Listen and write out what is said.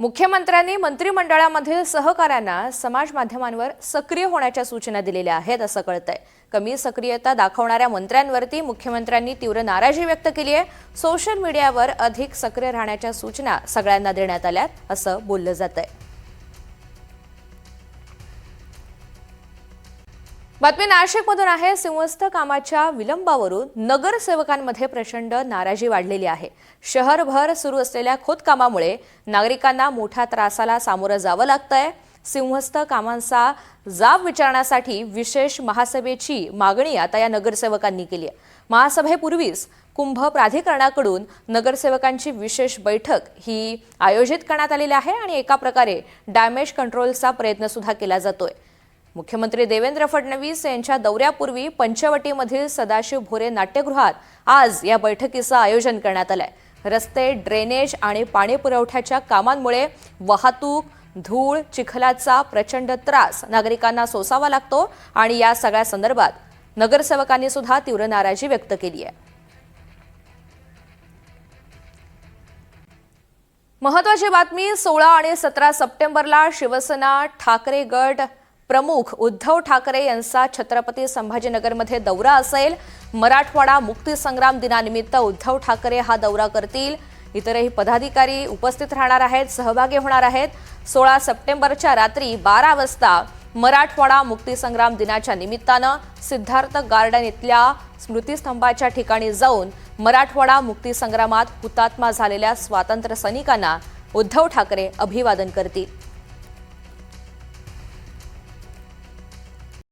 मुख्यमंत्र्यांनी मंत्रिमंडळामधील सहकाऱ्यांना समाज माध्यमांवर सक्रिय होण्याच्या सूचना दिलेल्या आहेत असं कळतंय। कमी सक्रियता दाखवणाऱ्या मंत्र्यांवरती मुख्यमंत्र्यांनी तीव्र नाराजी व्यक्त केली आहे। सोशल मीडियावर अधिक सक्रिय राहण्याच्या सूचना सगळ्यांना देण्यात आल्यात असं बोललं जातंय। बातमी नाशिकमधून आहे। सिंहस्थ कामाच्या विलंबावरून नगरसेवकांमध्ये प्रचंड नाराजी वाढलेली आहे। शहरभर सुरू असलेल्या खोदकामामुळे नागरिकांना मोठ्या त्रासाला सामोरं जावं लागतंय। सिंहस्थ कामांचा जाब विचारण्यासाठी विशेष महासभेची मागणी आता या नगरसेवकांनी केली आहे। महासभेपूर्वीच कुंभ प्राधिकरणाकडून नगरसेवकांची विशेष बैठक ही आयोजित करण्यात आलेली आहे आणि एका प्रकारे डॅमेज कंट्रोलचा प्रयत्न सुद्धा केला जातोय। मुख्यमंत्री देवेंद्र फडणवीस यांच्या दौऱ्यापूर्वी पंचवटीमधील सदाशिव भोरे नाट्यगृहात आज या बैठकीचं आयोजन करण्यात आलंय। रस्ते, ड्रेनेज आणि पाणी पुरवठ्याच्या कामांमुळे वाहतूक, धूळ, चिखलाचा प्रचंड त्रास नागरिकांना सोसावा लागतो आणि या सगळ्या संदर्भात नगरसेवकांनी सुद्धा तीव्र नाराजी व्यक्त केली आहे। महत्त्वाची बातमी 16 आणि 17 सप्टेंबरला शिवसेना ठाकरे गट प्रमुख उद्धव ठाकरे यांचा छत्रपती संभाजीनगरमध्ये दौरा असेल। मराठवाडा मुक्तीसंग्राम दिनानिमित्त उद्धव ठाकरे हा दौरा करतील। इतरही पदाधिकारी उपस्थित राहणार आहेत, सहभागी होणार आहेत। 16 सप्टेंबरच्या रात्री 12 वाजता मराठवाडा मुक्तीसंग्राम दिनाच्या निमित्तानं सिद्धार्थ गार्डन इथल्या स्मृतिस्तंभाच्या ठिकाणी जाऊन मराठवाडा मुक्तीसंग्रामात हुतात्मा झालेल्या स्वातंत्र्य सैनिकांना उद्धव ठाकरे अभिवादन करतील।